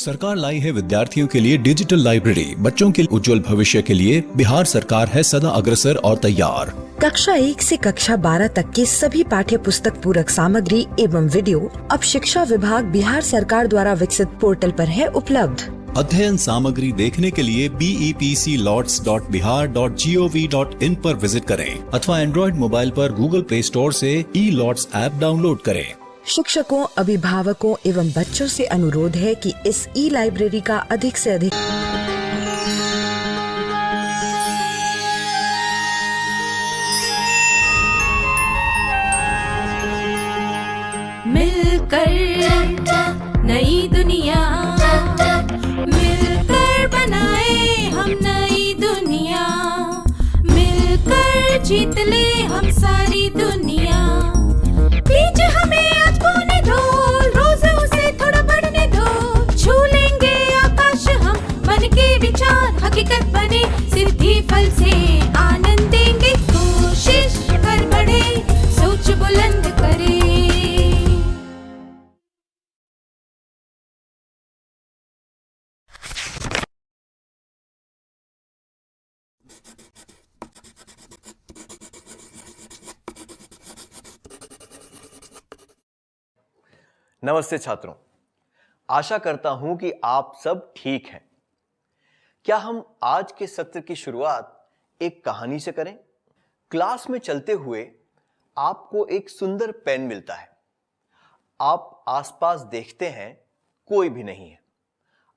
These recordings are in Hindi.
सरकार लाई है विद्यार्थियों के लिए डिजिटल लाइब्रेरी। बच्चों के उज्जवल भविष्य के लिए बिहार सरकार है सदा अग्रसर और तैयार। कक्षा 1 से कक्षा 12 तक की सभी पाठ्य पुस्तक पूरक सामग्री एवं वीडियो अब शिक्षा विभाग बिहार सरकार द्वारा विकसित पोर्टल पर है उपलब्ध। अध्ययन सामग्री देखने के लिए BEPCLots.bihar.gov.in पर विजिट करें अथवा एंड्रॉइड मोबाइल पर गूगल प्ले स्टोर से E-Lots ऐप डाउनलोड करें। शिक्षकों, अभिभावकों एवं बच्चों से अनुरोध है कि इस लाइब्रेरी का अधिक से अधिक मिलकर नई दुनिया, मिलकर बनाए हम नई दुनिया, मिलकर जीत ले हम सारी दुनिया। बीच हमें आज बोने दो, रोज उसे थोड़ा बढ़ने दो, छू लेंगे आकाश हम, मन के विचार हकीकत बने, सिद्धि फल से आनंद देंगे, कोशिश कर बढ़े, सोच बुलंद करे। नमस्ते छात्रों, आशा करता हूं कि आप सब ठीक हैं। क्या हम आज के सत्र की शुरुआत एक कहानी से करें? क्लास में चलते हुए आपको एक सुंदर पेन मिलता है। आप आसपास देखते हैं, कोई भी नहीं है।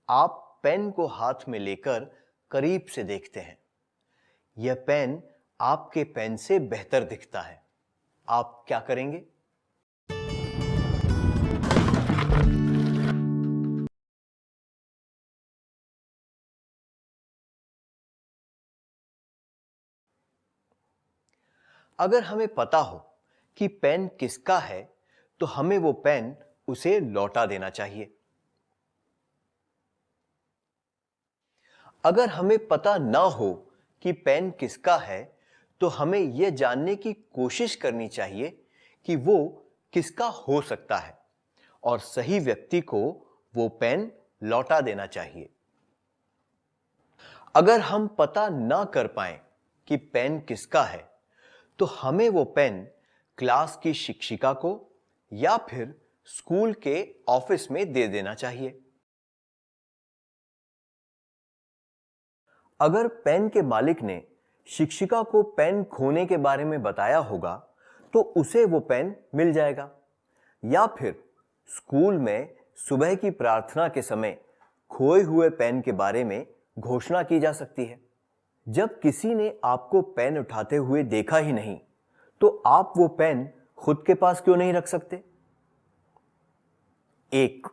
आप पेन को हाथ में लेकर करीब से देखते हैं। यह पेन आपके पेन से बेहतर दिखता है। आप क्या करेंगे? अगर हमें पता हो कि पेन किसका है, तो हमें वो पेन उसे लौटा देना चाहिए। अगर हमें पता ना हो कि पेन किसका है, तो हमें यह जानने की कोशिश करनी चाहिए कि वो किसका हो सकता है और सही व्यक्ति को वो पेन लौटा देना चाहिए। अगर हम पता ना कर पाए कि पेन किसका है, तो हमें वो पेन क्लास की शिक्षिका को या फिर स्कूल के ऑफिस में दे देना चाहिए। अगर पेन के मालिक ने शिक्षिका को पेन खोने के बारे में बताया होगा, तो उसे वो पेन मिल जाएगा। या फिर स्कूल में सुबह की प्रार्थना के समय खोए हुए पेन के बारे में घोषणा की जा सकती है। जब किसी ने आपको पेन उठाते हुए देखा ही नहीं, तो आप वो पेन खुद के पास क्यों नहीं रख सकते? 1.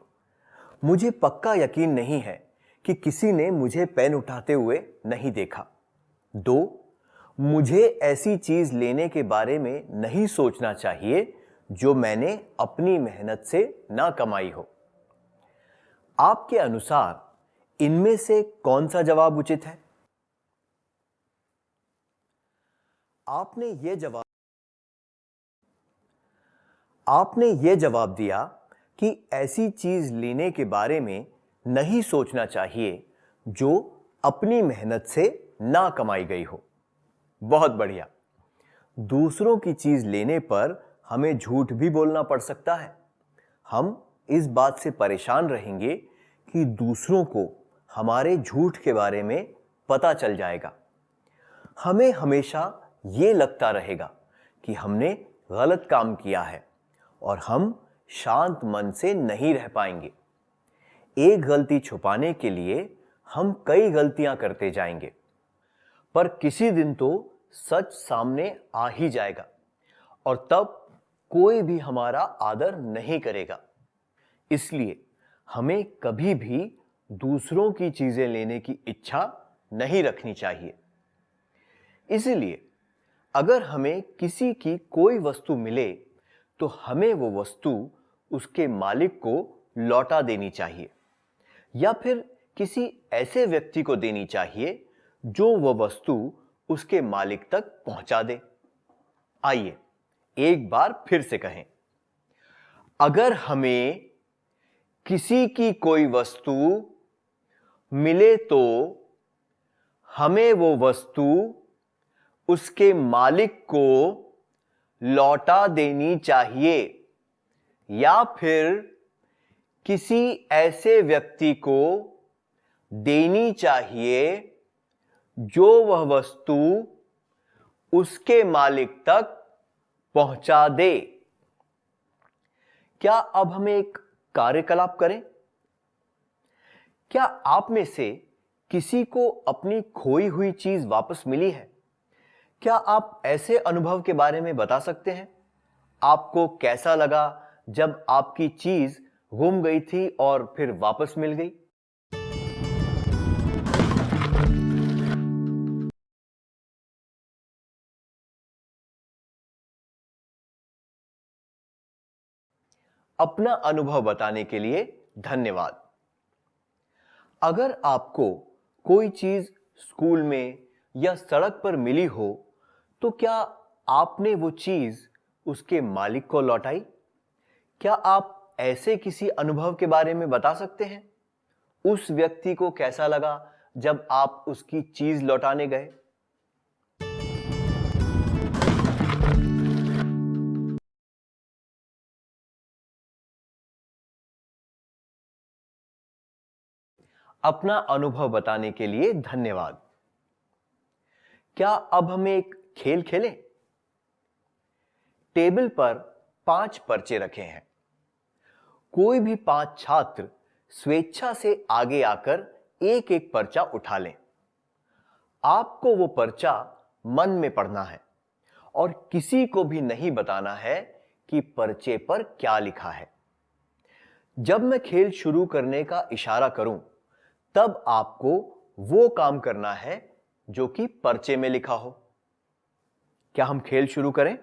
मुझे पक्का यकीन नहीं है कि किसी ने मुझे पेन उठाते हुए नहीं देखा। 2. मुझे ऐसी चीज लेने के बारे में नहीं सोचना चाहिए जो मैंने अपनी मेहनत से ना कमाई हो। आपके अनुसार इनमें से कौन सा जवाब उचित है? आपने ये जवाब दिया कि ऐसी चीज लेने के बारे में नहीं सोचना चाहिए जो अपनी मेहनत से ना कमाई गई हो। बहुत बढ़िया। दूसरों की चीज लेने पर हमें झूठ भी बोलना पड़ सकता है। हम इस बात से परेशान रहेंगे कि दूसरों को हमारे झूठ के बारे में पता चल जाएगा। हमें हमेशा ये लगता रहेगा कि हमने गलत काम किया है और हम शांत मन से नहीं रह पाएंगे। एक गलती छुपाने के लिए हम कई गलतियां करते जाएंगे, पर किसी दिन तो सच सामने आ ही जाएगा और तब कोई भी हमारा आदर नहीं करेगा। इसलिए हमें कभी भी दूसरों की चीजें लेने की इच्छा नहीं रखनी चाहिए। इसलिए अगर हमें किसी की कोई वस्तु मिले, तो हमें वो वस्तु उसके मालिक को लौटा देनी चाहिए या फिर किसी ऐसे व्यक्ति को देनी चाहिए जो वह वस्तु उसके मालिक तक पहुंचा दे। आइए एक बार फिर से कहें, अगर हमें किसी की कोई वस्तु मिले तो हमें वो वस्तु उसके मालिक को लौटा देनी चाहिए, या फिर किसी ऐसे व्यक्ति को देनी चाहिए जो वह वस्तु उसके मालिक तक पहुंचा दे। क्या अब हम एक कार्यकलाप करें? क्या आप में से किसी को अपनी खोई हुई चीज वापस मिली है? क्या आप ऐसे अनुभव के बारे में बता सकते हैं? आपको कैसा लगा जब आपकी चीज गुम गई थी और फिर वापस मिल गई? अपना अनुभव बताने के लिए धन्यवाद। अगर आपको कोई चीज स्कूल में या सड़क पर मिली हो तो क्या आपने वो चीज उसके मालिक को लौटाई? क्या आप ऐसे किसी अनुभव के बारे में बता सकते हैं? उस व्यक्ति को कैसा लगा जब आप उसकी चीज लौटाने गए? अपना अनुभव बताने के लिए धन्यवाद। क्या अब हम एक खेल खेलें? टेबल पर 5 पर्चे रखे हैं। कोई भी 5 छात्र स्वेच्छा से आगे आकर एक एक पर्चा उठा लें। आपको वो पर्चा मन में पढ़ना है और किसी को भी नहीं बताना है कि पर्चे पर क्या लिखा है। जब मैं खेल शुरू करने का इशारा करूं, तब आपको वो काम करना है जो कि पर्चे में लिखा हो। क्या हम खेल शुरू करें?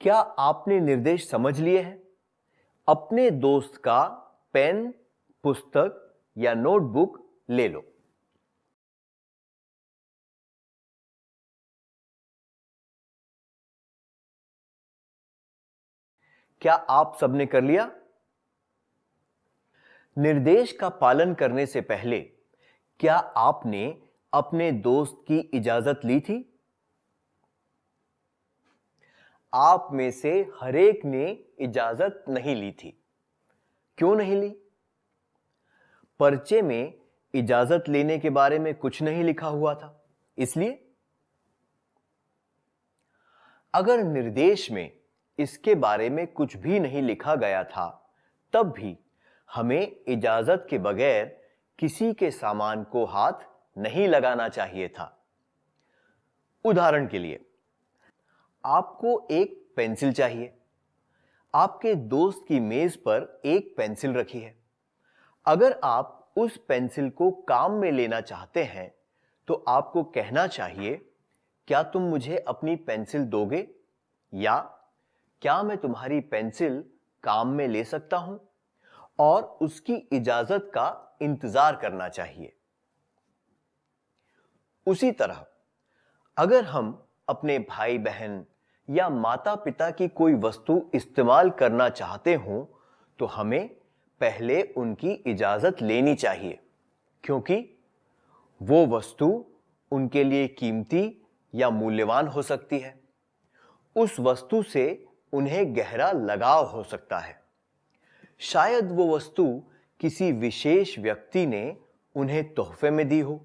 क्या आपने निर्देश समझ लिए हैं? अपने दोस्त का पेन, पुस्तक या नोटबुक ले लो। क्या आप सबने कर लिया? निर्देश का पालन करने से पहले क्या आपने अपने दोस्त की इजाजत ली थी? आप में से हर एक ने इजाजत नहीं ली थी। क्यों नहीं ली? पर्चे में इजाजत लेने के बारे में कुछ नहीं लिखा हुआ था, इसलिए। अगर निर्देश में इसके बारे में कुछ भी नहीं लिखा गया था, तब भी हमें इजाजत के बगैर किसी के सामान को हाथ नहीं लगाना चाहिए था। उदाहरण के लिए, आपको एक पेंसिल चाहिए। आपके दोस्त की मेज पर एक पेंसिल रखी है। अगर आप उस पेंसिल को काम में लेना चाहते हैं, तो आपको कहना चाहिए, क्या तुम मुझे अपनी पेंसिल दोगे? या क्या मैं तुम्हारी पेंसिल काम में ले सकता हूं? और उसकी इजाजत का इंतजार करना चाहिए। उसी तरह अगर हम अपने भाई बहन या माता पिता की कोई वस्तु इस्तेमाल करना चाहते हों, तो हमें पहले उनकी इजाजत लेनी चाहिए, क्योंकि वो वस्तु उनके लिए कीमती या मूल्यवान हो सकती है। उस वस्तु से उन्हें गहरा लगाव हो सकता है। शायद वो वस्तु किसी विशेष व्यक्ति ने उन्हें तोहफे में दी हो।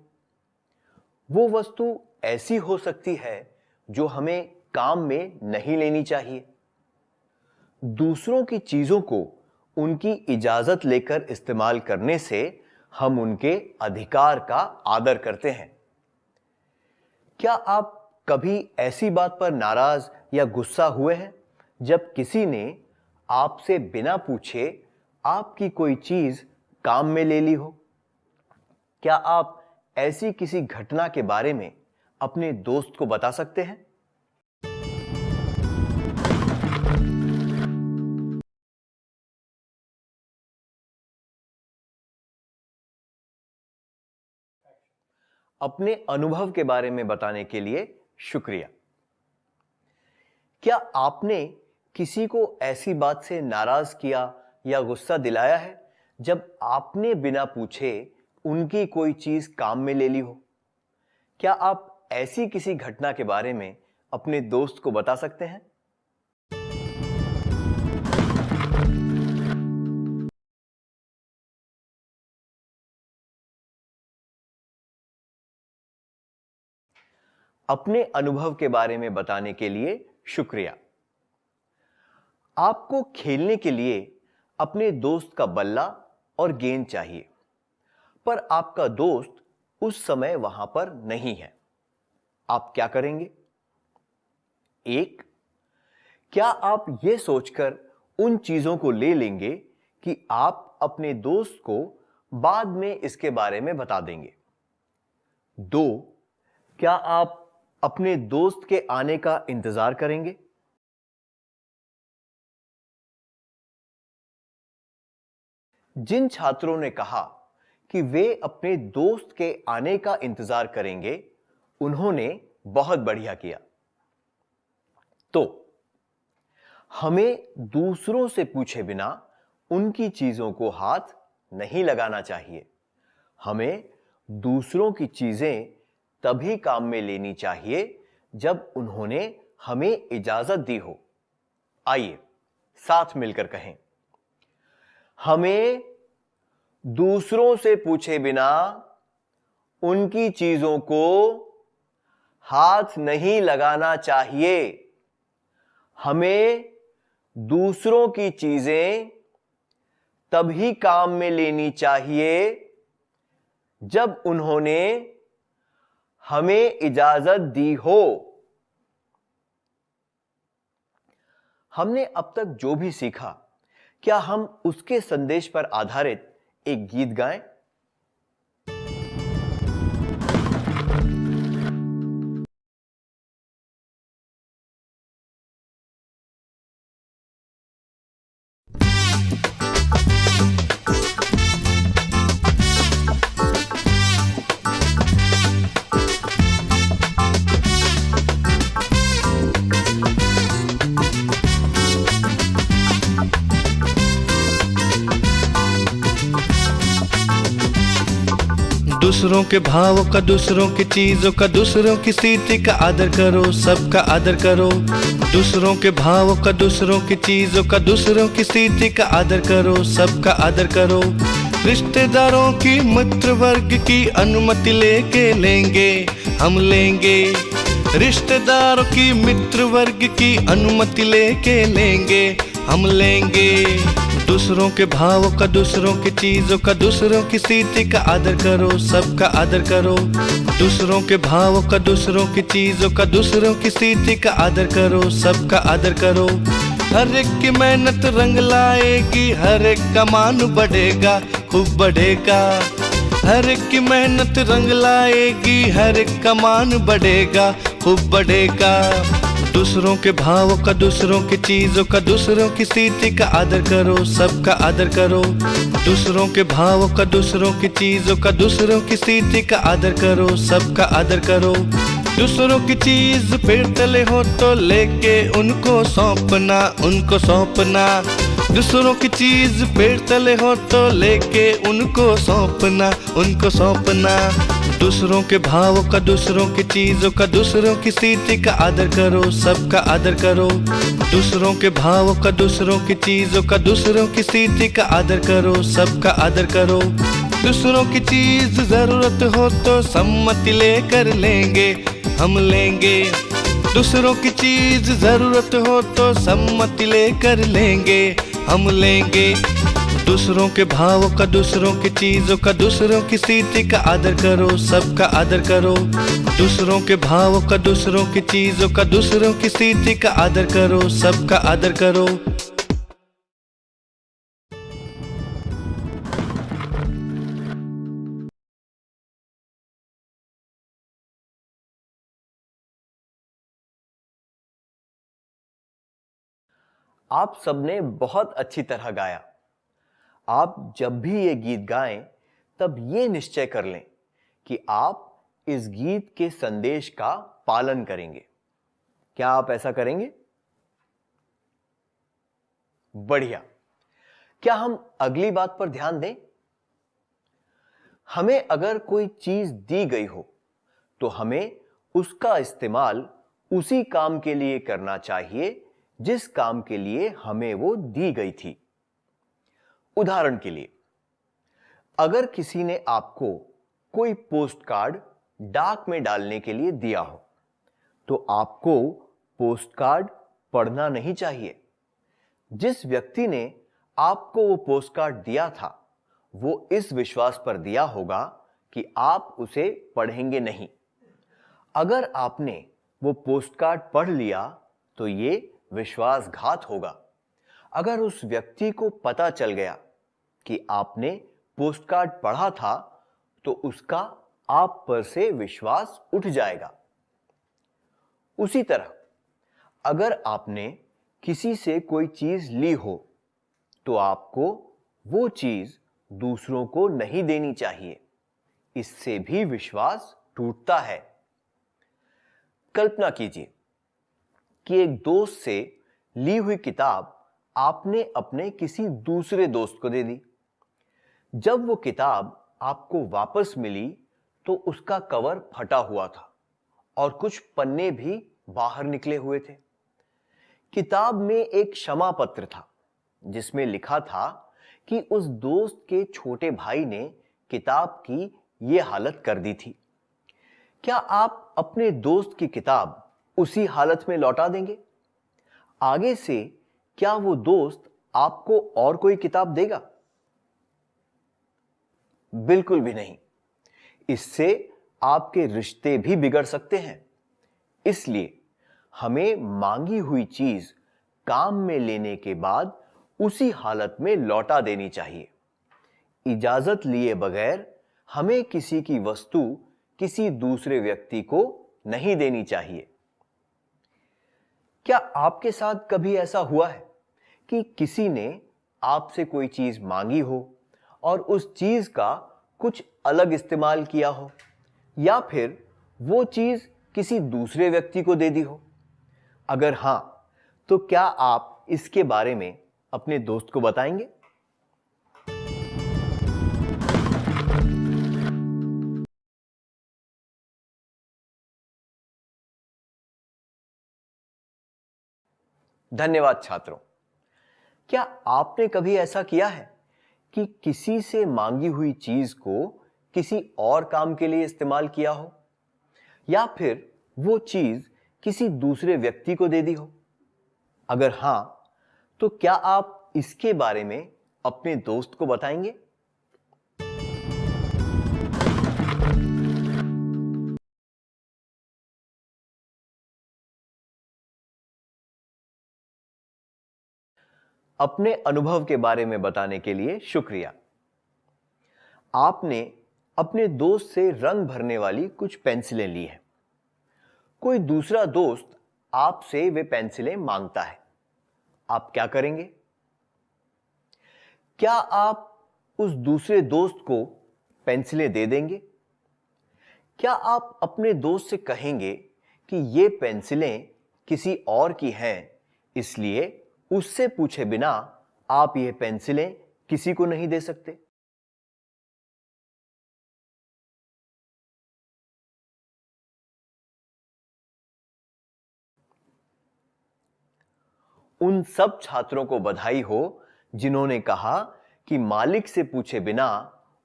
वो वस्तु ऐसी हो सकती है जो हमें काम में नहीं लेनी चाहिए। दूसरों की चीजों को उनकी इजाजत लेकर इस्तेमाल करने से हम उनके अधिकार का आदर करते हैं। क्या आप कभी ऐसी बात पर नाराज या गुस्सा हुए हैं जब किसी ने आपसे बिना पूछे आपकी कोई चीज काम में ले ली हो? क्या आप ऐसी किसी घटना के बारे में अपने दोस्त को बता सकते हैं? अपने अनुभव के बारे में बताने के लिए शुक्रिया। क्या आपने किसी को ऐसी बात से नाराज किया या गुस्सा दिलाया है जब आपने बिना पूछे उनकी कोई चीज काम में ले ली हो? क्या आप ऐसी किसी घटना के बारे में अपने दोस्त को बता सकते हैं? अपने अनुभव के बारे में बताने के लिए शुक्रिया। आपको खेलने के लिए अपने दोस्त का बल्ला और गेंद चाहिए, पर आपका दोस्त उस समय वहां पर नहीं है। आप क्या करेंगे? एक, क्या आप यह सोचकर उन चीजों को ले लेंगे कि आप अपने दोस्त को बाद में इसके बारे में बता देंगे? दो, क्या आप अपने दोस्त के आने का इंतजार करेंगे? जिन छात्रों ने कहा कि वे अपने दोस्त के आने का इंतजार करेंगे, उन्होंने बहुत बढ़िया किया। तो हमें दूसरों से पूछे बिना उनकी चीजों को हाथ नहीं लगाना चाहिए। हमें दूसरों की चीजें तभी काम में लेनी चाहिए जब उन्होंने हमें इजाजत दी हो। आइए साथ मिलकर कहें, हमें दूसरों से पूछे बिना उनकी चीजों को हाथ नहीं लगाना चाहिए। हमें दूसरों की चीजें तभी काम में लेनी चाहिए जब उन्होंने हमें इजाजत दी हो। हमने अब तक जो भी सीखा, क्या हम उसके संदेश पर आधारित एक गीत गाएं? दूसरों के भावों का, दूसरों की चीजों का, दूसरों की स्थिति का आदर करो, सबका आदर करो। दूसरों के भावों का, दूसरों की चीजों का, दूसरों की स्थिति का आदर करो, सबका आदर करो। रिश्तेदारों की, मित्र वर्ग की अनुमति लेके लेंगे हम लेंगे। रिश्तेदारों की, मित्र वर्ग की अनुमति लेके लेंगे हम लेंगे। दूसरों के भावों का, दूसरों की चीजों का, दूसरों की स्थिति का आदर करो, सबका आदर करो। दूसरों के भावों का, दूसरों की चीजों का, दूसरों की स्थिति का आदर करो, सबका आदर करो। हर एक की मेहनत रंग लाएगी, हर एक का मान बढ़ेगा, खूब बढ़ेगा। हर एक की मेहनत रंग लाएगी, हर एक का मान बढ़ेगा, खूब बढ़ेगा। दूसरों के भावों का, दूसरों की चीजों का, दूसरों की स्थिति का आदर करो, सबका आदर करो। दूसरों के भावों का, दूसरों की चीजों का, दूसरों की स्थिति का आदर करो, सबका आदर करो। दूसरों की चीज पेड़ तले हो तो लेके उनको सौंपना, उनको सौंपना। दूसरों की चीज पेड़ तले हो तो लेके उनको सौंपना, उनको सौंपना। दूसरों के भावों का, दूसरों की चीजों का, दूसरों की स्थिति का आदर करो, सबका आदर करो। दूसरों के भावों का, दूसरों की चीजों का, दूसरों की स्थिति का आदर करो, सबका आदर करो। दूसरों की चीज जरूरत हो तो सम्मति लेकर लेंगे हम लेंगे। दूसरों की चीज जरूरत हो तो सम्मति लेकर लेंगे हम लेंगे। दूसरों के भावों का, दूसरों की चीजों का, दूसरों की स्थिति का आदर करो, सबका आदर करो। दूसरों के भावों का, दूसरों की चीजों का, दूसरों की स्थिति का आदर करो, सबका आदर करो। आप सबने बहुत अच्छी तरह गाया। आप जब भी ये गीत गाएं, तब ये निश्चय कर लें कि आप इस गीत के संदेश का पालन करेंगे। क्या आप ऐसा करेंगे? बढ़िया। क्या हम अगली बात पर ध्यान दें? हमें अगर कोई चीज दी गई हो तो हमें उसका इस्तेमाल उसी काम के लिए करना चाहिए जिस काम के लिए हमें वो दी गई थी। उदाहरण के लिए, अगर किसी ने आपको कोई पोस्ट कार्ड डाक में डालने के लिए दिया हो तो आपको पोस्ट कार्ड पढ़ना नहीं चाहिए। जिस व्यक्ति ने आपको वो पोस्ट कार्ड दिया था वो इस विश्वास पर दिया होगा कि आप उसे पढ़ेंगे नहीं। अगर आपने वो पोस्ट कार्ड पढ़ लिया तो ये विश्वासघात होगा। अगर उस व्यक्ति को पता चल गया कि आपने पोस्ट कार्ड पढ़ा था तो उसका आप पर से विश्वास उठ जाएगा। उसी तरह अगर आपने किसी से कोई चीज ली हो तो आपको वो चीज दूसरों को नहीं देनी चाहिए। इससे भी विश्वास टूटता है। कल्पना कीजिए कि एक दोस्त से ली हुई किताब आपने अपने किसी दूसरे दोस्त को दे दी। जब वो किताब आपको वापस मिली तो उसका कवर फटा हुआ था और कुछ पन्ने भी बाहर निकले हुए थे। किताब में एक क्षमा पत्र था जिसमें लिखा था कि उस दोस्त के छोटे भाई ने किताब की ये हालत कर दी थी। क्या आप अपने दोस्त की किताब उसी हालत में लौटा देंगे? आगे से क्या वो दोस्त आपको और कोई किताब देगा? बिल्कुल भी नहीं। इससे आपके रिश्ते भी बिगड़ सकते हैं। इसलिए हमें मांगी हुई चीज काम में लेने के बाद उसी हालत में लौटा देनी चाहिए। इजाजत लिए बगैर हमें किसी की वस्तु किसी दूसरे व्यक्ति को नहीं देनी चाहिए। क्या आपके साथ कभी ऐसा हुआ है कि किसी ने आपसे कोई चीज मांगी हो और उस चीज का कुछ अलग इस्तेमाल किया हो या फिर वो चीज किसी दूसरे व्यक्ति को दे दी हो? अगर हां, तो क्या आप इसके बारे में अपने दोस्त को बताएंगे? धन्यवाद छात्रों। क्या आपने कभी ऐसा किया है कि किसी से मांगी हुई चीज को किसी और काम के लिए इस्तेमाल किया हो या फिर वो चीज किसी दूसरे व्यक्ति को दे दी हो? अगर हां, तो क्या आप इसके बारे में अपने दोस्त को बताएंगे? अपने अनुभव के बारे में बताने के लिए शुक्रिया। आपने अपने दोस्त से रंग भरने वाली कुछ पेंसिलें ली हैं। कोई दूसरा दोस्त आपसे वे पेंसिलें मांगता है। आप क्या करेंगे? क्या आप उस दूसरे दोस्त को पेंसिलें दे देंगे? क्या आप अपने दोस्त से कहेंगे कि ये पेंसिलें किसी और की हैं, इसलिए उससे पूछे बिना आप ये पेंसिलें किसी को नहीं दे सकते? उन सब छात्रों को बधाई हो जिन्होंने कहा कि मालिक से पूछे बिना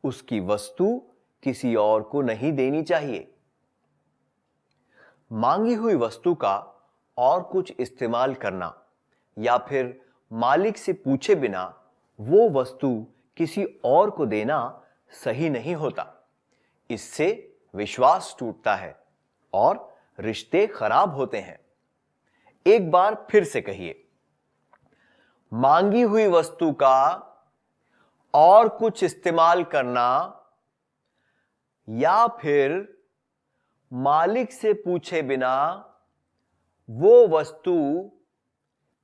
उसकी वस्तु किसी और को नहीं देनी चाहिए। मांगी हुई वस्तु का और कुछ इस्तेमाल करना या फिर मालिक से पूछे बिना वो वस्तु किसी और को देना सही नहीं होता। इससे विश्वास टूटता है और रिश्ते खराब होते हैं। एक बार फिर से कहिए, मांगी हुई वस्तु का और कुछ इस्तेमाल करना या फिर मालिक से पूछे बिना वो वस्तु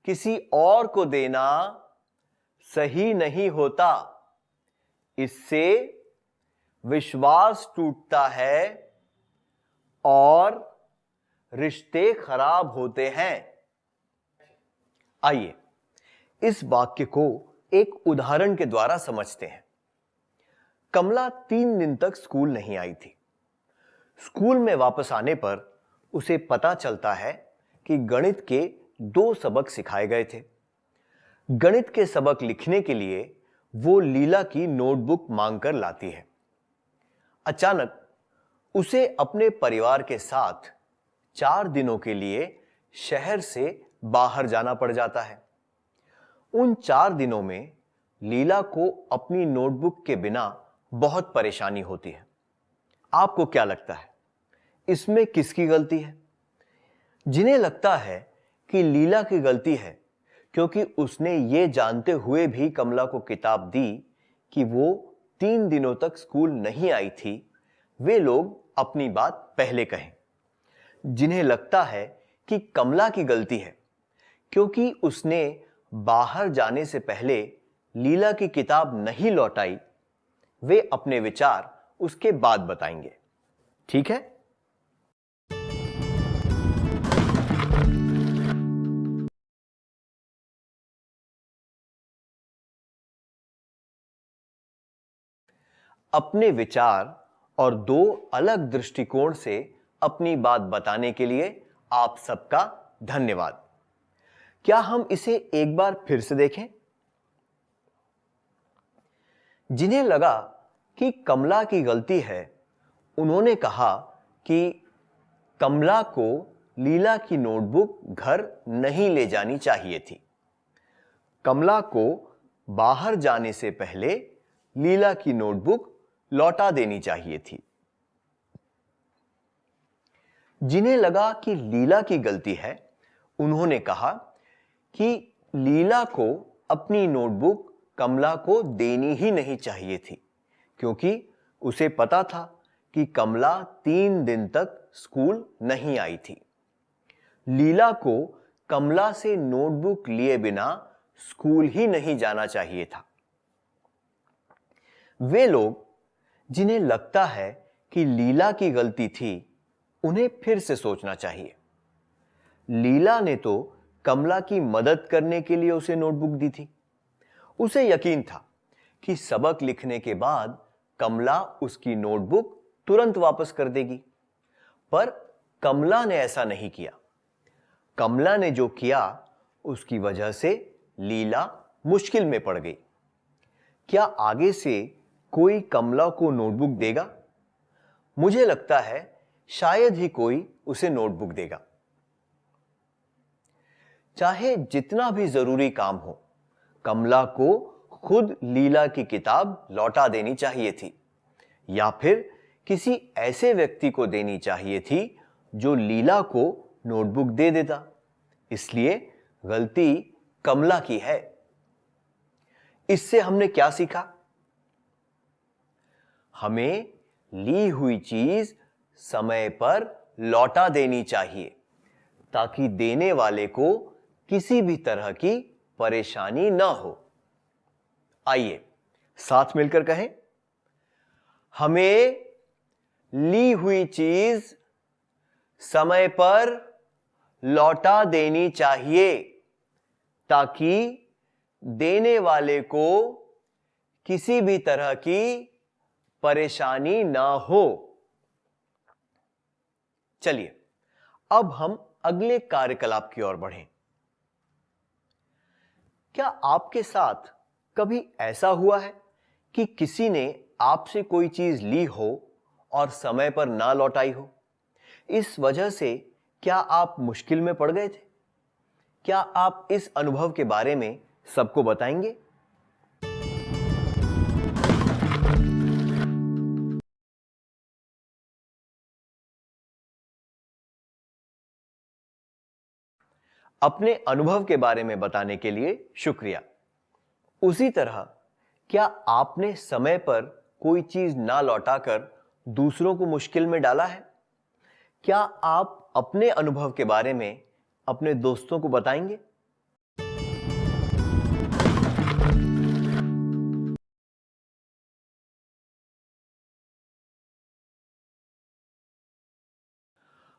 किसी और को देना सही नहीं होता। इससे विश्वास टूटता है और रिश्ते खराब होते हैं। आइए इस वाक्य को एक उदाहरण के द्वारा समझते हैं। कमला 3 दिन तक स्कूल नहीं आई थी। स्कूल में वापस आने पर उसे पता चलता है कि गणित के 2 सबक सिखाए गए थे। गणित के सबक लिखने के लिए वो लीला की नोटबुक मांगकर लाती है। अचानक उसे अपने परिवार के साथ 4 दिनों के लिए शहर से बाहर जाना पड़ जाता है। उन 4 दिनों में लीला को अपनी नोटबुक के बिना बहुत परेशानी होती है। आपको क्या लगता है, इसमें किसकी गलती है? जिन्हें लगता है कि लीला की गलती है क्योंकि उसने ये जानते हुए भी कमला को किताब दी कि वो 3 दिनों तक स्कूल नहीं आई थी, वे लोग अपनी बात पहले कहें। जिन्हें लगता है कि कमला की गलती है क्योंकि उसने बाहर जाने से पहले लीला की किताब नहीं लौटाई, वे अपने विचार उसके बाद बताएंगे। ठीक है? अपने विचार और 2 अलग दृष्टिकोण से अपनी बात बताने के लिए आप सबका धन्यवाद। क्या हम इसे एक बार फिर से देखें? जिन्हें लगा कि कमला की गलती है, उन्होंने कहा कि कमला को लीला की नोटबुक घर नहीं ले जानी चाहिए थी। कमला को बाहर जाने से पहले लीला की नोटबुक लौटा देनी चाहिए थी। जिन्हें लगा कि लीला की गलती है, उन्होंने कहा कि लीला को अपनी नोटबुक कमला को देनी ही नहीं चाहिए थी क्योंकि उसे पता था कि कमला 3 दिन तक स्कूल नहीं आई थी। लीला को कमला से नोटबुक लिए बिना स्कूल ही नहीं जाना चाहिए था। वे लोग जिन्हें लगता है कि लीला की गलती थी, उन्हें फिर से सोचना चाहिए। लीला ने तो कमला की मदद करने के लिए उसे नोटबुक दी थी। उसे यकीन था कि सबक लिखने के बाद कमला उसकी नोटबुक तुरंत वापस कर देगी, पर कमला ने ऐसा नहीं किया। कमला ने जो किया उसकी वजह से लीला मुश्किल में पड़ गई। क्या आगे से कोई कमला को नोटबुक देगा? मुझे लगता है शायद ही कोई उसे नोटबुक देगा। चाहे जितना भी जरूरी काम हो, कमला को खुद लीला की किताब लौटा देनी चाहिए थी या फिर किसी ऐसे व्यक्ति को देनी चाहिए थी जो लीला को नोटबुक दे देता। इसलिए गलती कमला की है। इससे हमने क्या सीखा? हमें ली हुई चीज समय पर लौटा देनी चाहिए ताकि देने वाले को किसी भी तरह की परेशानी ना हो। आइए साथ मिलकर कहें, हमें ली हुई चीज समय पर लौटा देनी चाहिए ताकि देने वाले को किसी भी तरह की परेशानी ना हो। चलिए अब हम अगले कार्यकलाप की ओर बढ़ें। क्या आपके साथ कभी ऐसा हुआ है कि किसी ने आपसे कोई चीज ली हो और समय पर ना लौटाई हो? इस वजह से क्या आप मुश्किल में पड़ गए थे? क्या आप इस अनुभव के बारे में सबको बताएंगे? अपने अनुभव के बारे में बताने के लिए शुक्रिया। उसी तरह क्या आपने समय पर कोई चीज ना लौटाकर दूसरों को मुश्किल में डाला है? क्या आप अपने अनुभव के बारे में अपने दोस्तों को बताएंगे?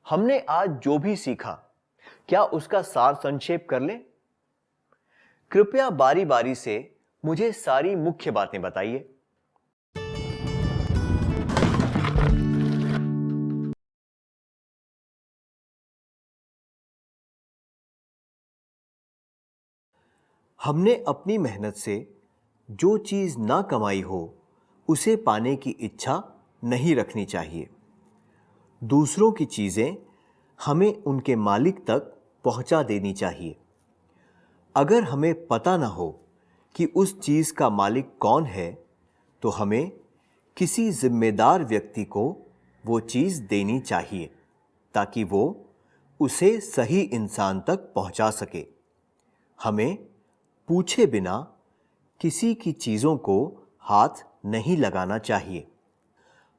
हमने आज जो भी सीखा, क्या उसका सार संक्षेप कर लें? कृपया बारी बारी से मुझे सारी मुख्य बातें बताइए। हमने अपनी मेहनत से जो चीज ना कमाई हो उसे पाने की इच्छा नहीं रखनी चाहिए। दूसरों की चीजें हमें उनके मालिक तक पहुंचा देनी चाहिए। अगर हमें पता ना हो कि उस चीज का मालिक कौन है, तो हमें किसी जिम्मेदार व्यक्ति को वो चीज देनी चाहिए ताकि वो उसे सही इंसान तक पहुंचा सके। हमें पूछे बिना किसी की चीज़ों को हाथ नहीं लगाना चाहिए।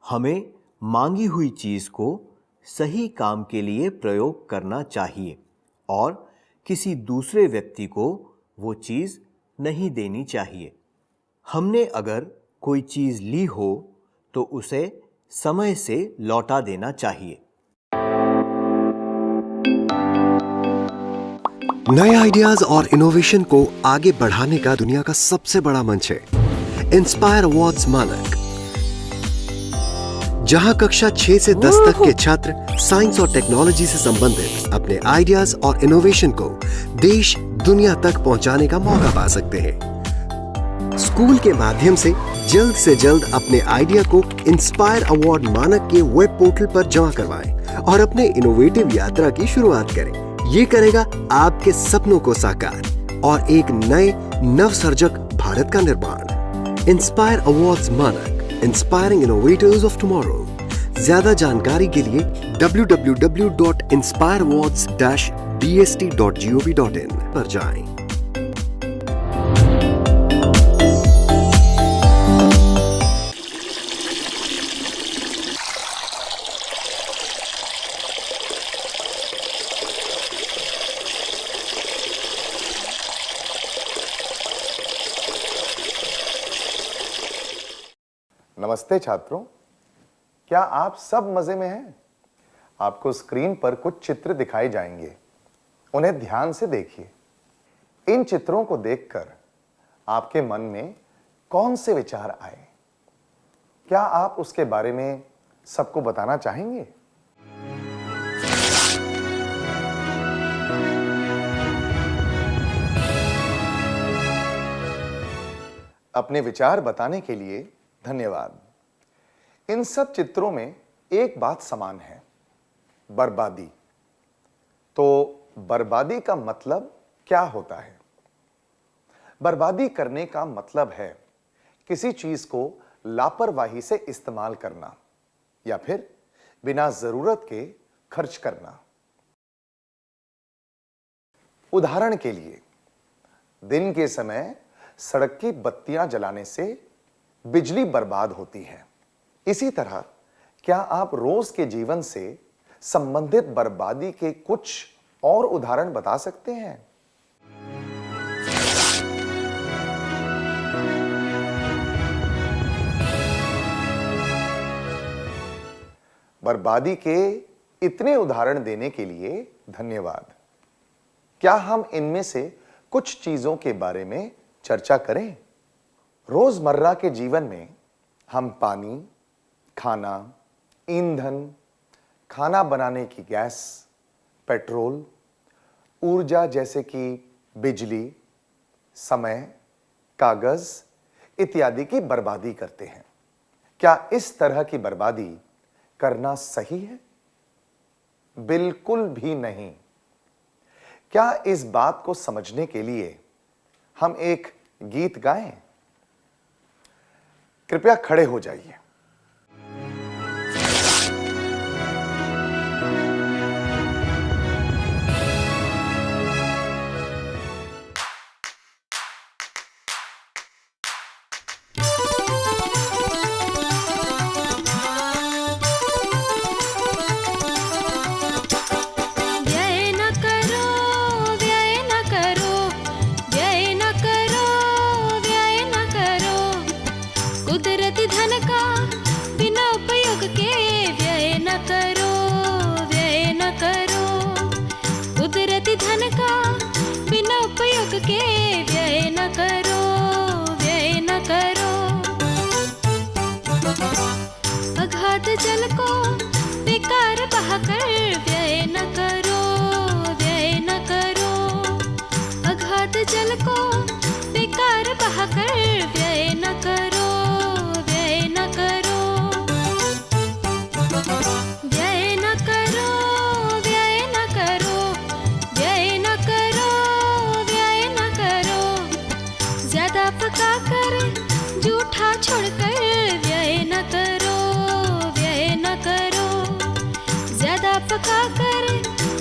हमें मांगी हुई चीज़ को सही काम के लिए प्रयोग करना चाहिए और किसी दूसरे व्यक्ति को वो चीज़ नहीं देनी चाहिए। हमने अगर कोई चीज़ ली हो तो उसे समय से लौटा देना चाहिए। नए आइडियाज और इनोवेशन को आगे बढ़ाने का दुनिया का सबसे बड़ा मंच है इंस्पायर अवार्ड्स मानक, जहां कक्षा 6 से 10 तक के छात्र साइंस और टेक्नोलॉजी से संबंधित अपने आइडियाज और इनोवेशन को देश दुनिया तक पहुंचाने का मौका पा सकते हैं। स्कूल के माध्यम से जल्द अपने आइडिया को इंस्पायर अवार्ड मानक के वेब पोर्टल पर जमा करवाएं और अपने इनोवेटिव यात्रा की शुरुआत करें। ये करेगा आपके सपनों को साकार और एक नए नवसर्जक भारत का निर्माण। इंस्पायर अवार्ड्स मानक, इंस्पायरिंग इनोवेटर्स ऑफ टुमारो। ज्यादा जानकारी के लिए www.inspireawards-bst.gov.in पर जाएं। नमस्ते छात्रों, क्या आप सब मजे में हैं? आपको स्क्रीन पर कुछ चित्र दिखाए जाएंगे, उन्हें ध्यान से देखिए। इन चित्रों को देखकर आपके मन में कौन से विचार आए? क्या आप उसके बारे में सबको बताना चाहेंगे? अपने विचार बताने के लिए धन्यवाद। इन सब चित्रों में एक बात समान है, बर्बादी। तो बर्बादी का मतलब क्या होता है? बर्बादी करने का मतलब है किसी चीज को लापरवाही से इस्तेमाल करना या फिर बिना जरूरत के खर्च करना। उदाहरण के लिए, दिन के समय सड़क की बत्तियां जलाने से बिजली बर्बाद होती है। इसी तरह क्या आप रोज के जीवन से संबंधित बर्बादी के कुछ और उदाहरण बता सकते हैं? बर्बादी के इतने उदाहरण देने के लिए धन्यवाद। क्या हम इनमें से कुछ चीजों के बारे में चर्चा करें? रोजमर्रा के जीवन में हम पानी, खाना, ईंधन, खाना बनाने की गैस, पेट्रोल, ऊर्जा जैसे कि बिजली, समय, कागज इत्यादि की बर्बादी करते हैं। क्या इस तरह की बर्बादी करना सही है? बिल्कुल भी नहीं। क्या इस बात को समझने के लिए हम एक गीत गाएं? कृपया खड़े हो जाइए। व्यय न करो, व्यय न करो, व्यय न करो, व्यय न करो। कुदरती धन का बिना उपयोग के व्यय न करो, व्यय न पका कर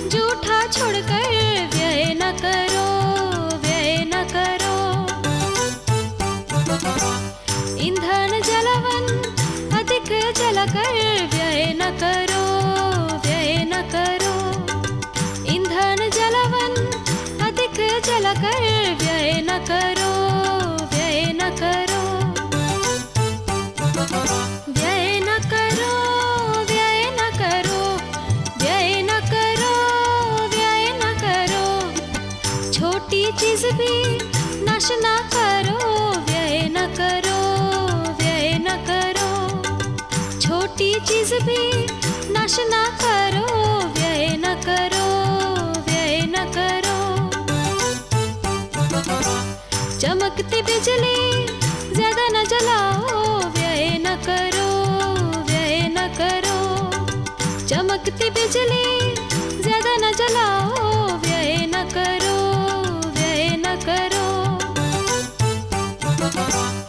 जूठा छोड़कर व्यय न करो, व्यय न करो। ईंधन जलवन अधिक जलकर व्यय न करो, व्यय न करो। ईंधन जलवन अधिक जलकर व्यय न करो, व्यय न करो। व्यय न करो, व्यय न करो, व्यय न करो, व्यय न करो। छोटी चीज भी नाश न करो, व्यय न करो, व्यय न करो। छोटी चीज भी नाश न करो, व्यय न करो, व्यय न करो। चमकती बिजली ज्यादा न जलाओ, व्यय न करो, व्यय न करो। चमकती बिजली ज्यादा न जलाओ, व्यय न करो, व्यय न करो।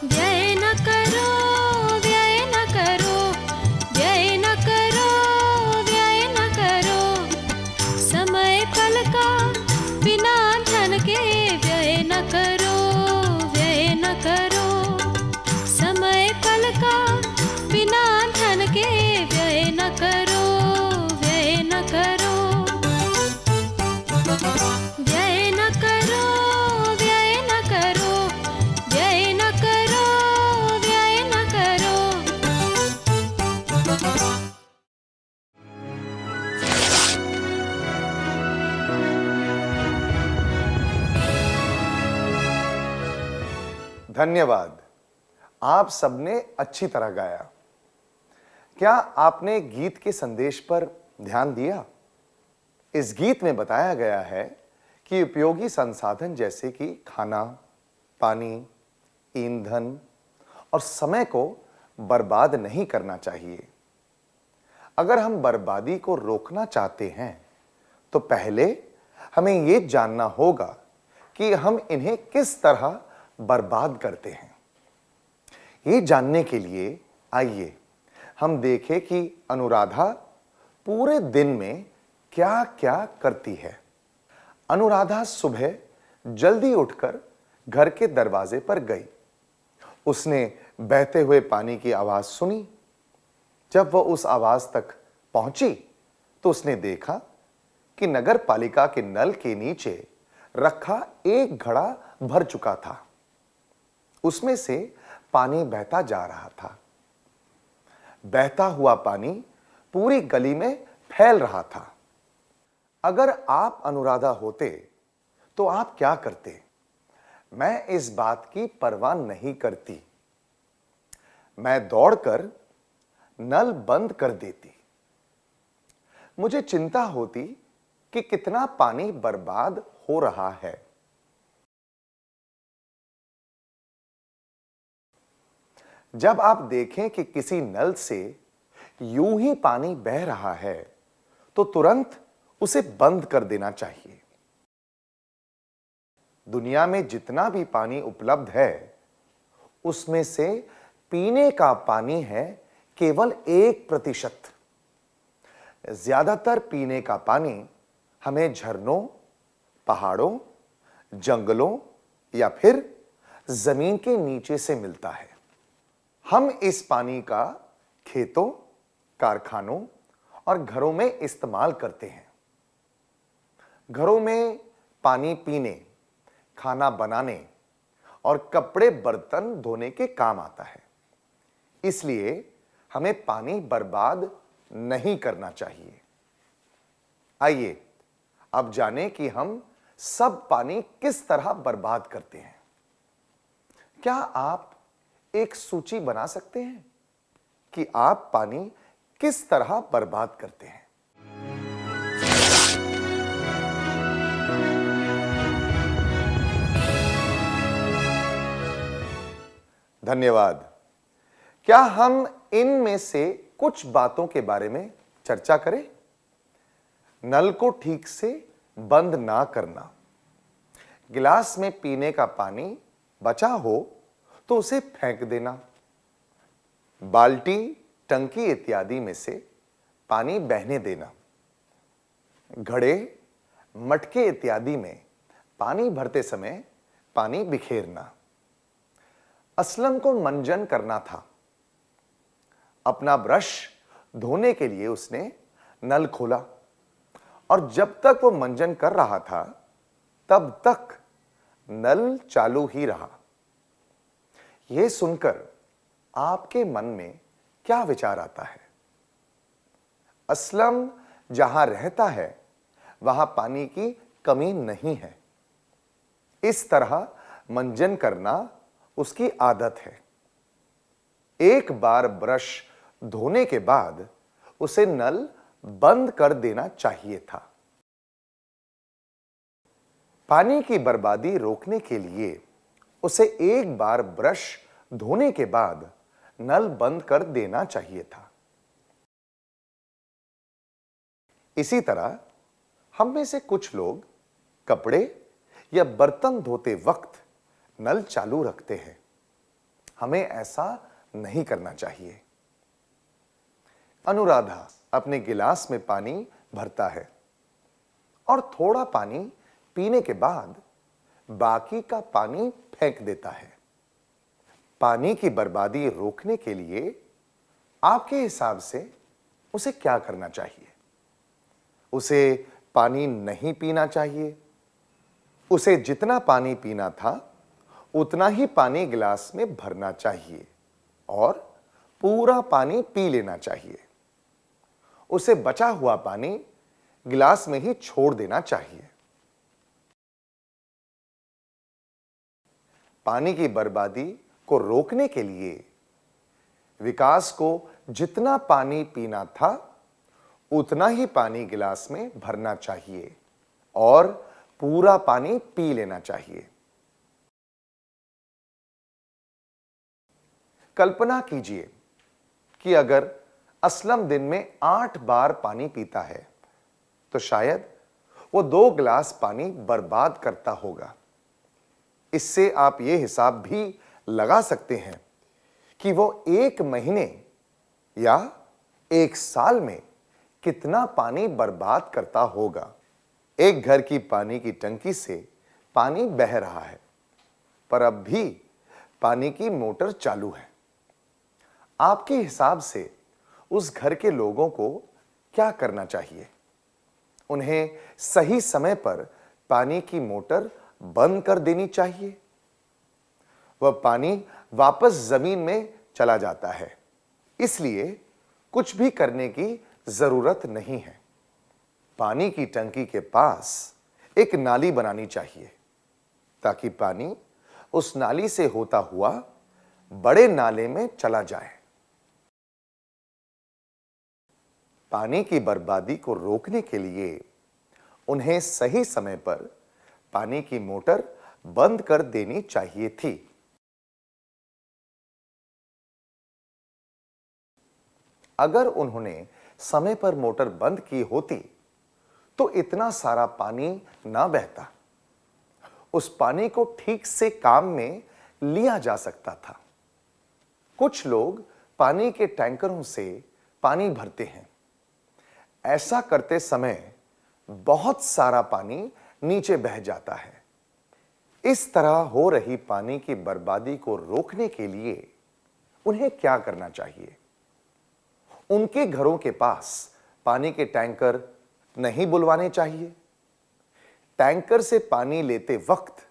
व्यय न करो, व्यय न करो, व्यय न करो, व्यय न करो। समय पल का बिना धन के व्यय न करो, व्यय न करो। समय पल का बिना धन के व्यय न करो, व्यय न करो। व्यय न करो, व्यय न करो, व्यय न करो, व्यय न करो। धन्यवाद। आप सबने अच्छी तरह गाया। क्या आपने गीत के संदेश पर ध्यान दिया? इस गीत में बताया गया है कि उपयोगी संसाधन जैसे कि खाना, पानी, ईंधन और समय को बर्बाद नहीं करना चाहिए। अगर हम बर्बादी को रोकना चाहते हैं तो पहले हमें यह जानना होगा कि हम इन्हें किस तरह बर्बाद करते हैं। ये जानने के लिए आइए हम देखें कि अनुराधा पूरे दिन में क्या-क्या करती है। अनुराधा सुबह जल्दी उठकर घर के दरवाजे पर गई। उसने बहते हुए पानी की आवाज सुनी। जब वह उस आवाज तक पहुंची तो उसने देखा कि नगर पालिका के नल के नीचे रखा एक घड़ा भर चुका था। उसमें से पानी बहता जा रहा था। बहता हुआ पानी पूरी गली में फैल रहा था। अगर आप अनुराधा होते तो आप क्या करते? मैं इस बात की परवाह नहीं करती। मैं दौड़कर नल बंद कर देती। मुझे चिंता होती कि कितना पानी बर्बाद हो रहा है। जब आप देखें कि किसी नल से यूं ही पानी बह रहा है तो तुरंत उसे बंद कर देना चाहिए। दुनिया में जितना भी पानी उपलब्ध है उसमें से पीने का पानी है केवल 1%। ज्यादातर पीने का पानी हमें झरनों, पहाड़ों, जंगलों या फिर जमीन के नीचे से मिलता है। हम इस पानी का खेतों, कारखानों और घरों में इस्तेमाल करते हैं। घरों में पानी पीने, खाना बनाने और कपड़े बर्तन धोने के काम आता है। इसलिए हमें पानी बर्बाद नहीं करना चाहिए। आइए अब जानें कि हम सब पानी किस तरह बर्बाद करते हैं। क्या आप एक सूची बना सकते हैं कि आप पानी किस तरह बर्बाद करते हैं? धन्यवाद। क्या हम इनमें से कुछ बातों के बारे में चर्चा करें? नल को ठीक से बंद ना करना। गिलास में पीने का पानी बचा हो तो उसे फेंक देना। बाल्टी, टंकी इत्यादि में से पानी बहने देना। घड़े, मटके इत्यादि में पानी भरते समय पानी बिखेरना। असलम को मंजन करना था। अपना ब्रश धोने के लिए उसने नल खोला और जब तक वो मंजन कर रहा था तब तक नल चालू ही रहा। यह सुनकर आपके मन में क्या विचार आता है? असलम जहां रहता है वहां पानी की कमी नहीं है। इस तरह मंजन करना उसकी आदत है। एक बार ब्रश धोने के बाद उसे नल बंद कर देना चाहिए था। पानी की बर्बादी रोकने के लिए उसे एक बार ब्रश धोने के बाद नल बंद कर देना चाहिए था। इसी तरह हम में से कुछ लोग कपड़े या बर्तन धोते वक्त नल चालू रखते हैं। हमें ऐसा नहीं करना चाहिए। अनुराधा अपने गिलास में पानी भरता है और थोड़ा पानी पीने के बाद बाकी का पानी फेंक देता है। पानी की बर्बादी रोकने के लिए आपके हिसाब से उसे क्या करना चाहिए? उसे पानी नहीं पीना चाहिए। उसे जितना पानी पीना था उतना ही पानी गिलास में भरना चाहिए और पूरा पानी पी लेना चाहिए। उसे बचा हुआ पानी गिलास में ही छोड़ देना चाहिए। पानी की बर्बादी को रोकने के लिए विकास को जितना पानी पीना था उतना ही पानी गिलास में भरना चाहिए और पूरा पानी पी लेना चाहिए। कल्पना कीजिए कि अगर असलम दिन में 8 बार पानी पीता है तो शायद वो 2 गिलास पानी बर्बाद करता होगा। इससे आप ये हिसाब भी लगा सकते हैं कि वो 1 महीने या 1 साल में कितना पानी बर्बाद करता होगा। एक घर की पानी की टंकी से पानी बह रहा है पर अब भी पानी की मोटर चालू है। आपके हिसाब से उस घर के लोगों को क्या करना चाहिए? उन्हें सही समय पर पानी की मोटर बंद कर देनी चाहिए। वह पानी वापस जमीन में चला जाता है, इसलिए कुछ भी करने की जरूरत नहीं है। पानी की टंकी के पास एक नाली बनानी चाहिए ताकि पानी उस नाली से होता हुआ बड़े नाले में चला जाए। पानी की बर्बादी को रोकने के लिए उन्हें सही समय पर पानी की मोटर बंद कर देनी चाहिए थी। अगर उन्होंने समय पर मोटर बंद की होती तो इतना सारा पानी ना बहता। उस पानी को ठीक से काम में लिया जा सकता था। कुछ लोग पानी के टैंकरों से पानी भरते हैं। ऐसा करते समय बहुत सारा पानी नीचे बह जाता है। इस तरह हो रही पानी की बर्बादी को रोकने के लिए उन्हें क्या करना चाहिए? उनके घरों के पास पानी के टैंकर नहीं बुलवाने चाहिए। टैंकर से पानी लेते वक्त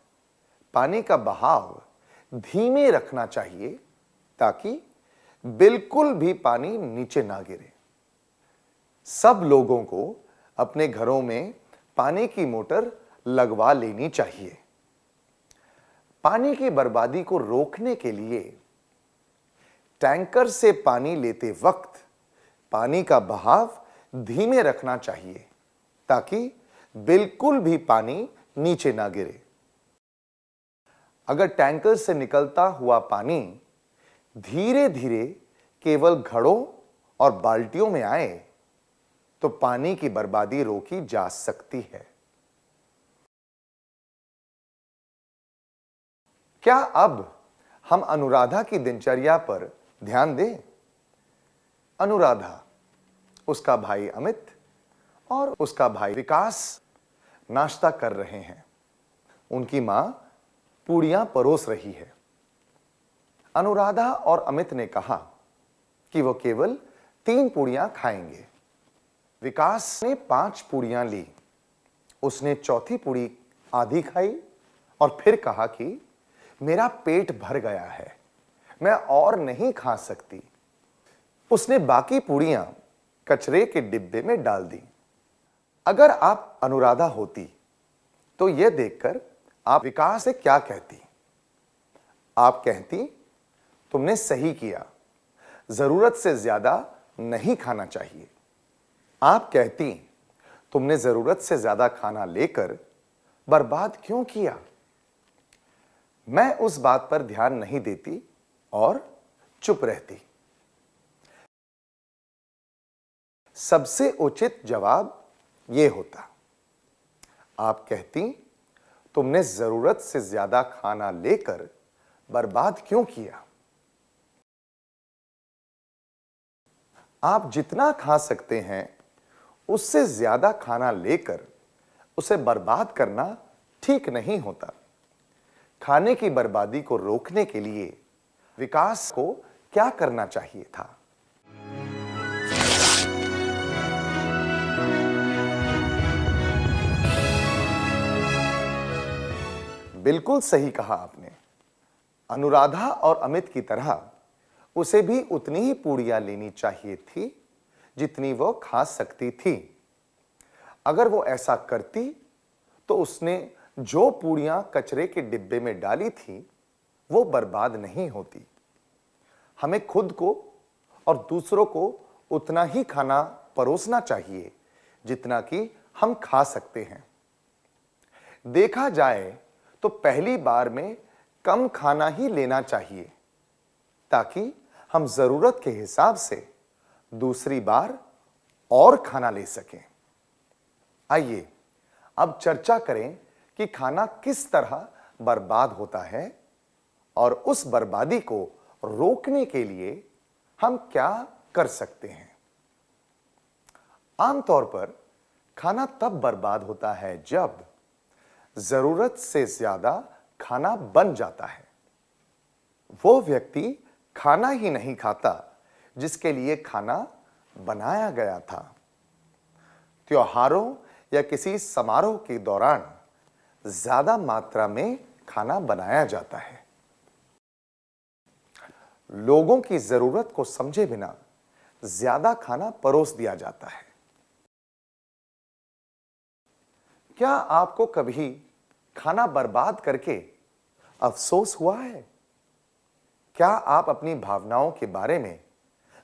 पानी का बहाव धीमे रखना चाहिए ताकि बिल्कुल भी पानी नीचे ना गिरे। सब लोगों को अपने घरों में पानी की मोटर लगवा लेनी चाहिए। पानी की बर्बादी को रोकने के लिए टैंकर से पानी लेते वक्त पानी का बहाव धीमे रखना चाहिए ताकि बिल्कुल भी पानी नीचे ना गिरे। अगर टैंकर से निकलता हुआ पानी धीरे धीरे केवल घड़ों और बाल्टियों में आए तो पानी की बर्बादी रोकी जा सकती है। क्या अब हम अनुराधा की दिनचर्या पर ध्यान दें? अनुराधा, उसका भाई अमित और उसका भाई विकास नाश्ता कर रहे हैं। उनकी मां पूड़ियां परोस रही है। अनुराधा और अमित ने कहा कि वो केवल 3 पूड़ियां खाएंगे। विकास ने 5 पूड़ियां ली। उसने चौथी पूड़ी आधी खाई और फिर कहा कि मेरा पेट भर गया है, मैं और नहीं खा सकती। उसने बाकी पूड़ियां कचरे के डिब्बे में डाल दी। अगर आप अनुराधा होती तो यह देखकर आप विकास से क्या कहती? आप कहती, तुमने सही किया, जरूरत से ज्यादा नहीं खाना चाहिए। आप कहती, तुमने जरूरत से ज्यादा खाना लेकर बर्बाद क्यों किया? मैं उस बात पर ध्यान नहीं देती और चुप रहती। सबसे उचित जवाब यह होता। आप कहती, तुमने जरूरत से ज्यादा खाना लेकर बर्बाद क्यों किया? आप जितना खा सकते हैं उससे ज्यादा खाना लेकर उसे बर्बाद करना ठीक नहीं होता। खाने की बर्बादी को रोकने के लिए विकास को क्या करना चाहिए था? बिल्कुल सही कहा आपने। अनुराधा और अमित की तरह उसे भी उतनी ही पूड़ियां लेनी चाहिए थी जितनी वो खा सकती थी। अगर वो ऐसा करती तो उसने जो पूड़ियां कचरे के डिब्बे में डाली थी वो बर्बाद नहीं होती। हमें खुद को और दूसरों को उतना ही खाना परोसना चाहिए जितना कि हम खा सकते हैं। देखा जाए तो पहली बार में कम खाना ही लेना चाहिए ताकि हम जरूरत के हिसाब से दूसरी बार और खाना ले सकें। आइए अब चर्चा करें कि खाना किस तरह बर्बाद होता है और उस बर्बादी को रोकने के लिए हम क्या कर सकते हैं। आमतौर पर खाना तब बर्बाद होता है जब जरूरत से ज्यादा खाना बन जाता है। वो व्यक्ति खाना ही नहीं खाता जिसके लिए खाना बनाया गया था। त्योहारों या किसी समारोह के दौरान ज्यादा मात्रा में खाना बनाया जाता है। लोगों की जरूरत को समझे बिना ज्यादा खाना परोस दिया जाता है। क्या आपको कभी खाना बर्बाद करके अफसोस हुआ है? क्या आप अपनी भावनाओं के बारे में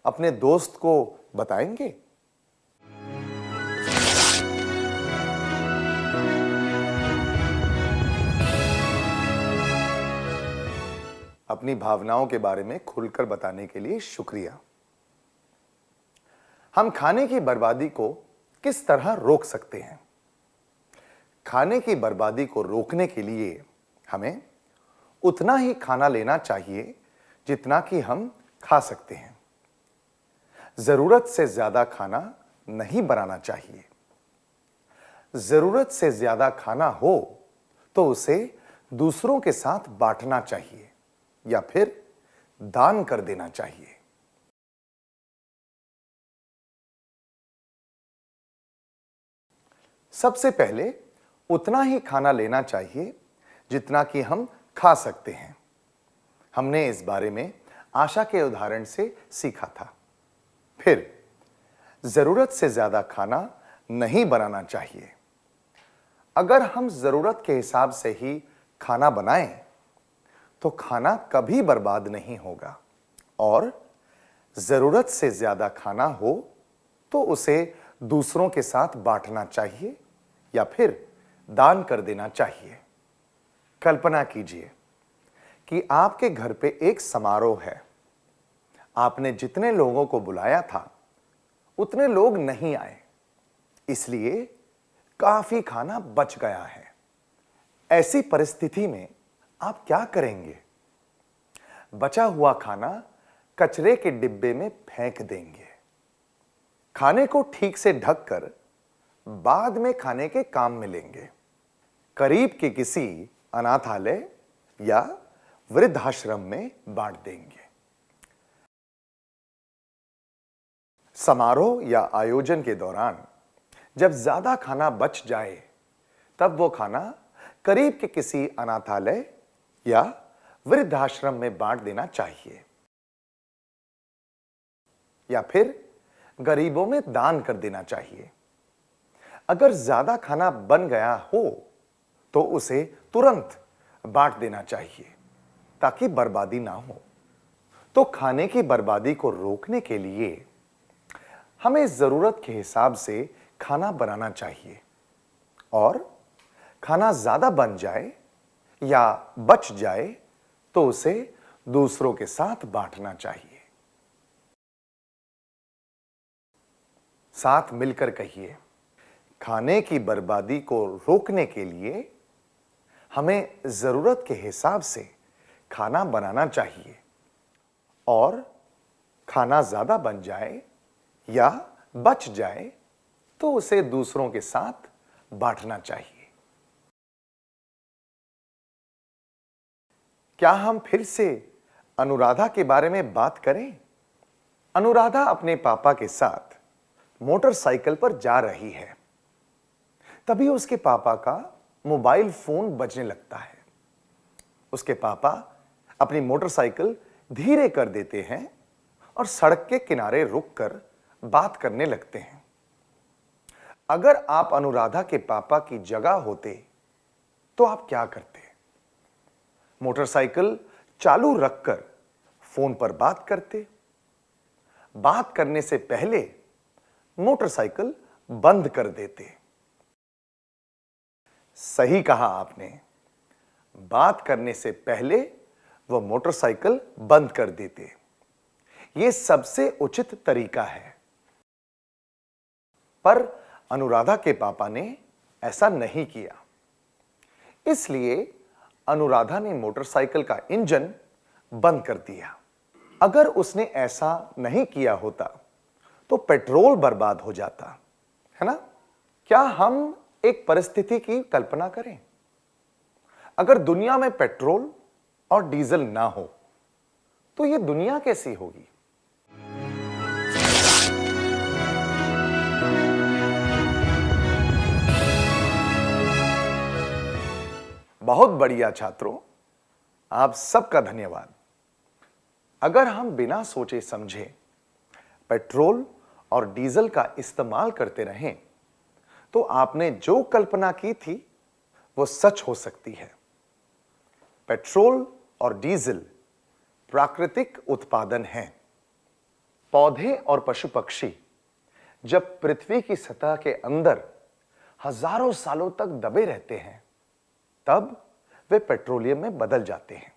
अपने दोस्त को बताएंगे? अपनी भावनाओं के बारे में खुलकर बताने के लिए शुक्रिया। हम खाने की बर्बादी को किस तरह रोक सकते हैं? खाने की बर्बादी को रोकने के लिए हमें उतना ही खाना लेना चाहिए जितना कि हम खा सकते हैं। जरूरत से ज्यादा खाना नहीं बनाना चाहिए। जरूरत से ज्यादा खाना हो तो उसे दूसरों के साथ बांटना चाहिए या फिर दान कर देना चाहिए। सबसे पहले उतना ही खाना लेना चाहिए जितना कि हम खा सकते हैं। हमने इस बारे में आशा के उदाहरण से सीखा था। फिर जरूरत से ज्यादा खाना नहीं बनाना चाहिए। अगर हम जरूरत के हिसाब से ही खाना बनाएं तो खाना कभी बर्बाद नहीं होगा और जरूरत से ज्यादा खाना हो तो उसे दूसरों के साथ बांटना चाहिए या फिर दान कर देना चाहिए। कल्पना कीजिए कि आपके घर पे एक समारोह है। आपने जितने लोगों को बुलाया था उतने लोग नहीं आए, इसलिए काफी खाना बच गया है। ऐसी परिस्थिति में आप क्या करेंगे? बचा हुआ खाना कचरे के डिब्बे में फेंक देंगे। खाने को ठीक से ढककर बाद में खाने के काम में लेंगे, करीब के किसी अनाथालय या वृद्धाश्रम में बांट देंगे। समारोह या आयोजन के दौरान जब ज्यादा खाना बच जाए तब वो खाना करीब के किसी अनाथालय या वृद्धाश्रम में बांट देना चाहिए या फिर गरीबों में दान कर देना चाहिए। अगर ज्यादा खाना बन गया हो तो उसे तुरंत बांट देना चाहिए ताकि बर्बादी ना हो। तो खाने की बर्बादी को रोकने के लिए हमें जरूरत के हिसाब से खाना बनाना चाहिए और खाना ज्यादा बन जाए या बच जाए तो उसे दूसरों के साथ बांटना चाहिए। साथ मिलकर कहिए, खाने की बर्बादी को रोकने के लिए हमें जरूरत के हिसाब से खाना बनाना चाहिए और खाना ज्यादा बन जाए या बच जाए तो उसे दूसरों के साथ बांटना चाहिए। क्या हम फिर से अनुराधा के बारे में बात करें? अनुराधा अपने पापा के साथ मोटरसाइकिल पर जा रही है। तभी उसके पापा का मोबाइल फोन बजने लगता है। उसके पापा अपनी मोटरसाइकिल धीरे कर देते हैं और सड़क के किनारे रुककर बात करने लगते हैं। अगर आप अनुराधा के पापा की जगह होते तो आप क्या करते? मोटरसाइकिल चालू रखकर फोन पर बात करते? बात करने से पहले मोटरसाइकिल बंद कर देते? सही कहा आपने, बात करने से पहले वह मोटरसाइकिल बंद कर देते। यह सबसे उचित तरीका है। पर अनुराधा के पापा ने ऐसा नहीं किया। इसलिए अनुराधा ने मोटरसाइकिल का इंजन बंद कर दिया। अगर उसने ऐसा नहीं किया होता तो पेट्रोल बर्बाद हो जाता, है ना? क्या हम एक परिस्थिति की कल्पना करें? अगर दुनिया में पेट्रोल और डीजल ना हो तो यह दुनिया कैसी होगी? बहुत बढ़िया छात्रों, आप सबका धन्यवाद। अगर हम बिना सोचे समझे पेट्रोल और डीजल का इस्तेमाल करते रहें तो आपने जो कल्पना की थी वो सच हो सकती है। पेट्रोल और डीजल प्राकृतिक उत्पादन हैं। पौधे और पशु पक्षी जब पृथ्वी की सतह के अंदर हजारों सालों तक दबे रहते हैं तब वे पेट्रोलियम में बदल जाते हैं।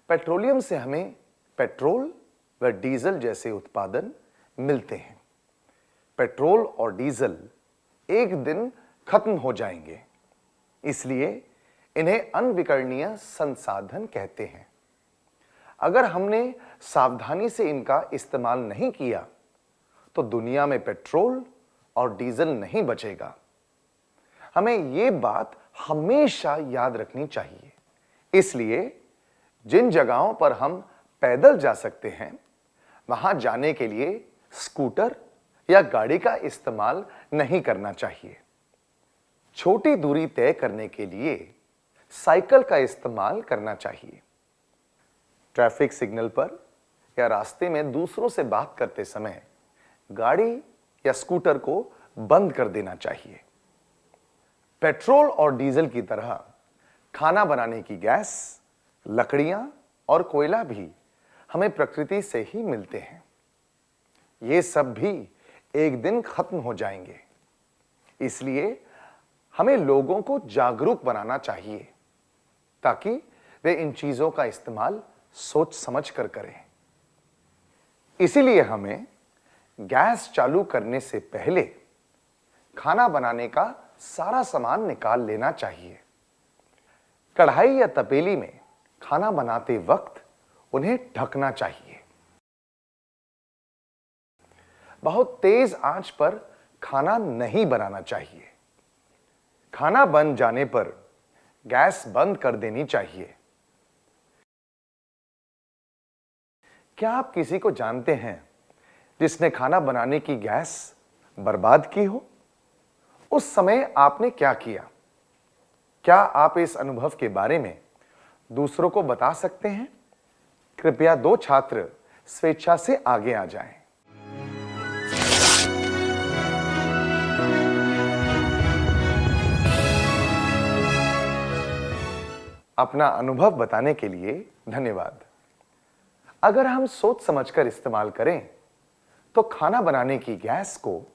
पेट्रोलियम से हमें पेट्रोल व डीजल जैसे उत्पादन मिलते हैं। पेट्रोल और डीजल एक दिन खत्म हो जाएंगे, इसलिए इन्हें अनविकरणीय संसाधन कहते हैं। अगर हमने सावधानी से इनका इस्तेमाल नहीं किया तो दुनिया में पेट्रोल और डीजल नहीं बचेगा। हमें यह बात हमेशा याद रखनी चाहिए। इसलिए जिन जगहों पर हम पैदल जा सकते हैं वहां जाने के लिए स्कूटर या गाड़ी का इस्तेमाल नहीं करना चाहिए। छोटी दूरी तय करने के लिए साइकिल का इस्तेमाल करना चाहिए। ट्रैफिक सिग्नल पर या रास्ते में दूसरों से बात करते समय गाड़ी या स्कूटर को बंद कर देना चाहिए। पेट्रोल और डीजल की तरह खाना बनाने की गैस, लकड़ियां और कोयला भी हमें प्रकृति से ही मिलते हैं। ये सब भी एक दिन खत्म हो जाएंगे। इसलिए हमें लोगों को जागरूक बनाना चाहिए ताकि वे इन चीजों का इस्तेमाल सोच समझ कर करें। इसीलिए हमें गैस चालू करने से पहले खाना बनाने का सारा सामान निकाल लेना चाहिए। कढ़ाई या तपेली में खाना बनाते वक्त उन्हें ढकना चाहिए। बहुत तेज आंच पर खाना नहीं बनाना चाहिए। खाना बन जाने पर गैस बंद कर देनी चाहिए। क्या आप किसी को जानते हैं जिसने खाना बनाने की गैस बर्बाद की हो? उस समय आपने क्या किया? क्या आप इस अनुभव के बारे में दूसरों को बता सकते हैं? कृपया 2 छात्र स्वेच्छा से आगे आ जाएं। अपना अनुभव बताने के लिए धन्यवाद। अगर हम सोच समझकर इस्तेमाल करें तो खाना बनाने की गैस को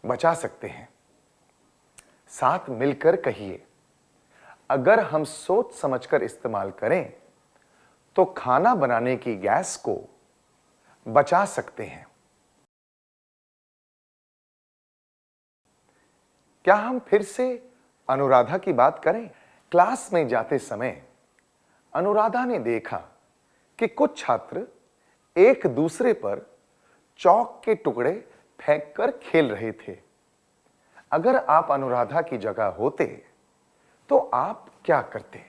बचा सकते हैं। साथ मिलकर कहिए, अगर हम सोच समझकर इस्तेमाल करें तो खाना बनाने की गैस को बचा सकते हैं। क्या हम फिर से अनुराधा की बात करें? क्लास में जाते समय अनुराधा ने देखा कि कुछ छात्र एक दूसरे पर चौक के टुकड़े फेंककर खेल रहे थे। अगर आप अनुराधा की जगह होते तो आप क्या करते?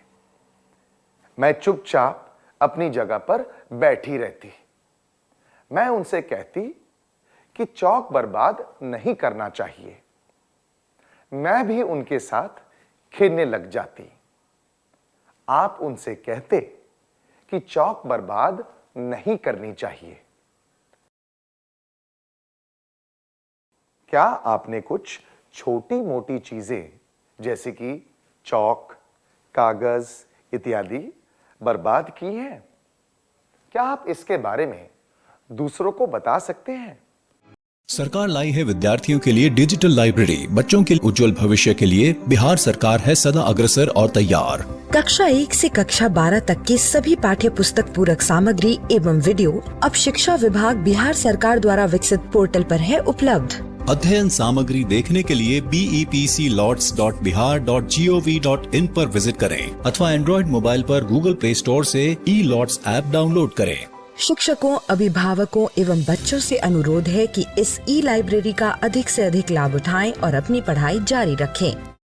मैं चुपचाप अपनी जगह पर बैठी रहती। मैं उनसे कहती कि चौक बर्बाद नहीं करना चाहिए। मैं भी उनके साथ खेलने लग जाती। आप उनसे कहते कि चौक बर्बाद नहीं करनी चाहिए। क्या आपने कुछ छोटी मोटी चीजें जैसे कि चौक, कागज इत्यादि बर्बाद की हैं? क्या आप इसके बारे में दूसरों को बता सकते हैं? सरकार लाई है विद्यार्थियों के लिए डिजिटल लाइब्रेरी। बच्चों के उज्जवल भविष्य के लिए बिहार सरकार है सदा अग्रसर और तैयार। कक्षा 1 से कक्षा 12 तक की सभी पाठ्य पुस्तक पूरक सामग्री एवं वीडियो अब शिक्षा विभाग बिहार सरकार द्वारा विकसित पोर्टल पर है उपलब्ध। अध्ययन सामग्री देखने के लिए BEPCLOTS.bihar.gov.in पर विजिट करें अथवा एंड्रॉइड मोबाइल पर गूगल प्ले स्टोर से ई-लॉट्स ऐप डाउनलोड करें। शिक्षकों, अभिभावकों एवं बच्चों से अनुरोध है कि इस ई लाइब्रेरी का अधिक से अधिक लाभ उठाएं और अपनी पढ़ाई जारी रखें।